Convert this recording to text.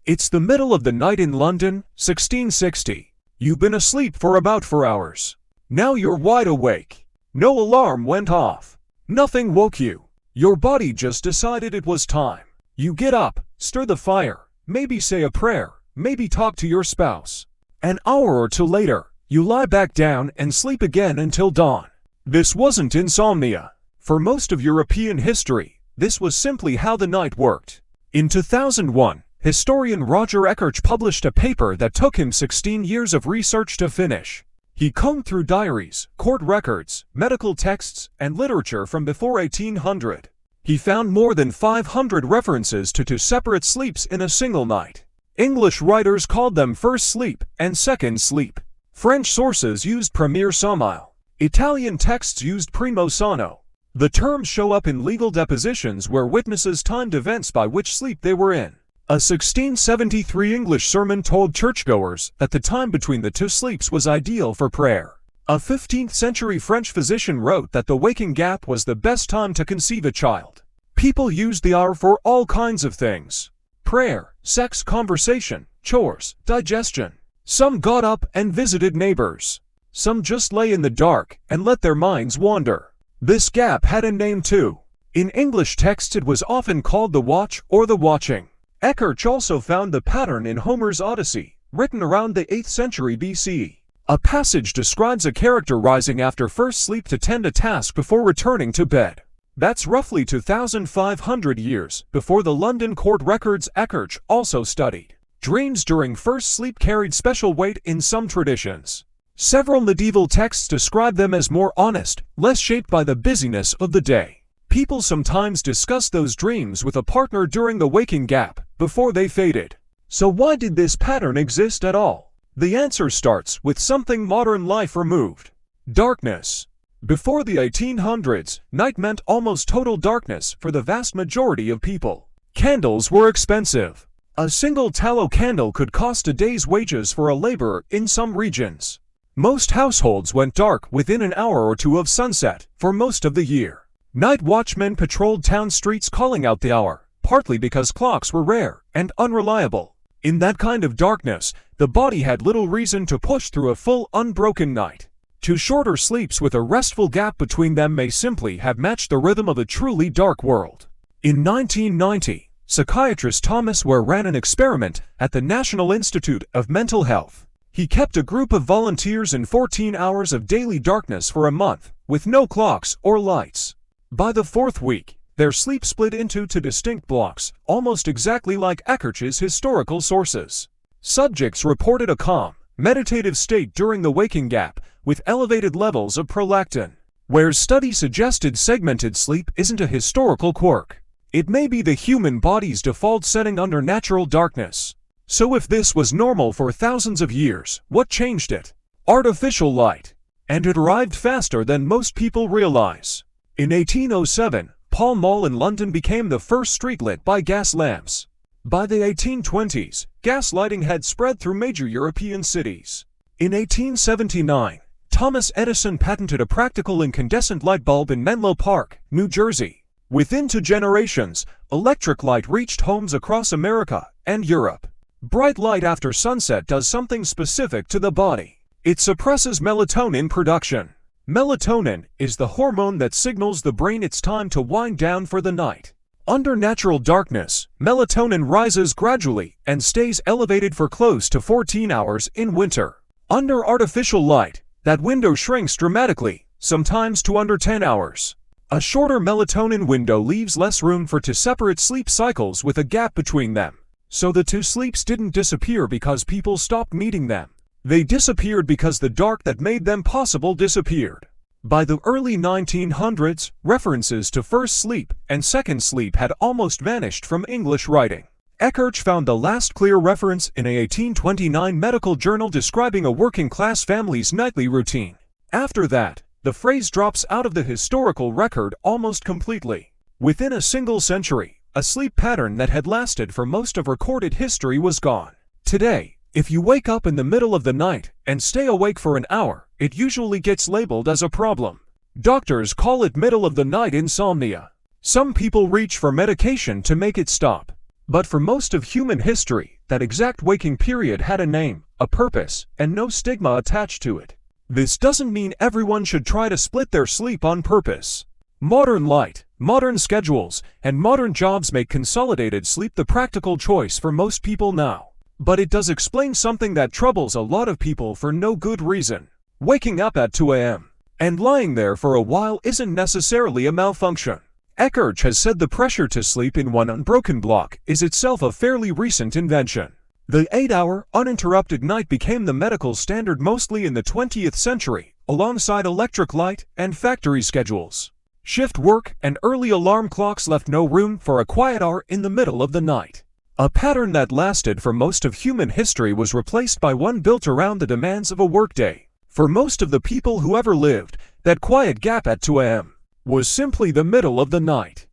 It's the middle of the night in London, 1660. You've been asleep for about 4 hours. Now you're wide awake. No alarm went off. Nothing woke you. Your body just decided it was time. You get up, stir the fire, maybe say a prayer, maybe talk to your spouse. An hour or two later, you lie back down and sleep again until dawn. This wasn't insomnia. For most of European history, this was simply how the night worked. In 2001, historian Roger Ekirch published a paper that took him 16 years of research to finish. He combed through diaries, court records, medical texts, and literature from before 1800. He found more than 500 references to two separate sleeps in a single night. English writers called them first sleep and second sleep. French sources used premier sommeil. Italian texts used primo sonno. The terms show up in legal depositions where witnesses timed events by which sleep they were in. A 1673 English sermon told churchgoers that the time between the two sleeps was ideal for prayer. A 15th century French physician wrote that the waking gap was the best time to conceive a child. People used the hour for all kinds of things: prayer, sex, conversation, chores, digestion. Some got up and visited neighbors. Some just lay in the dark and let their minds wander. This gap had a name too. In English texts it was often called the watch or the watching. Ekirch also found the pattern in Homer's Odyssey, written around the 8th century BCE. A passage describes a character rising after first sleep to tend a task before returning to bed. That's roughly 2,500 years before the London court records Ekirch also studied. Dreams during first sleep carried special weight in some traditions. Several medieval texts describe them as more honest, less shaped by the busyness of the day. People sometimes discussed those dreams with a partner during the waking gap, before they faded. So why did this pattern exist at all? The answer starts with something modern life removed: darkness. Before the 1800s, night meant almost total darkness for the vast majority of people. Candles were expensive. A single tallow candle could cost a day's wages for a laborer in some regions. Most households went dark within an hour or two of sunset for most of the year. Night watchmen patrolled town streets calling out the hour, partly because clocks were rare and unreliable. In that kind of darkness, the body had little reason to push through a full, unbroken night. Two shorter sleeps with a restful gap between them may simply have matched the rhythm of a truly dark world. In 1990, psychiatrist Thomas Ware ran an experiment at the National Institute of Mental Health. He kept a group of volunteers in 14 hours of daily darkness for a month, with no clocks or lights. By the 4th week, their sleep split into two distinct blocks, almost exactly like Ekirch's historical sources. Subjects reported a calm, meditative state during the waking gap, with elevated levels of prolactin. Ware's study suggested segmented sleep isn't a historical quirk. It may be the human body's default setting under natural darkness. So if this was normal for thousands of years, what changed it? Artificial light. And it arrived faster than most people realize. In 1807, Pall Mall in London became the first street lit by gas lamps. By the 1820s, gas lighting had spread through major European cities. In 1879, Thomas Edison patented a practical incandescent light bulb in Menlo Park, New Jersey. Within 2 generations, electric light reached homes across America and Europe. Bright light after sunset does something specific to the body. It suppresses melatonin production. Melatonin is the hormone that signals the brain it's time to wind down for the night. Under natural darkness, melatonin rises gradually and stays elevated for close to 14 hours in winter. Under artificial light, that window shrinks dramatically, sometimes to under 10 hours. A shorter melatonin window leaves less room for 2 separate sleep cycles with a gap between them. So the 2 sleeps didn't disappear because people stopped needing them. They disappeared because the dark that made them possible disappeared. By the early 1900s, references to first sleep and second sleep had almost vanished from English writing. Ekirch found the last clear reference in a 1829 medical journal describing a working-class family's nightly routine. After that, the phrase drops out of the historical record almost completely. Within a single century, a sleep pattern that had lasted for most of recorded history was gone. Today, if you wake up in the middle of the night and stay awake for an hour, it usually gets labeled as a problem. Doctors call it middle-of-the-night insomnia. Some people reach for medication to make it stop. But for most of human history, that exact waking period had a name, a purpose, and no stigma attached to it. This doesn't mean everyone should try to split their sleep on purpose. Modern light, modern schedules, and modern jobs make consolidated sleep the practical choice for most people now. But it does explain something that troubles a lot of people for no good reason. Waking up at 2 a.m. and lying there for a while isn't necessarily a malfunction. Ekirch has said the pressure to sleep in one unbroken block is itself a fairly recent invention. The 8-hour, uninterrupted night became the medical standard mostly in the 20th century, alongside electric light and factory schedules. Shift work and early alarm clocks left no room for a quiet hour in the middle of the night. A pattern that lasted for most of human history was replaced by one built around the demands of a workday. For most of the people who ever lived, that quiet gap at 2 a.m. was simply the middle of the night.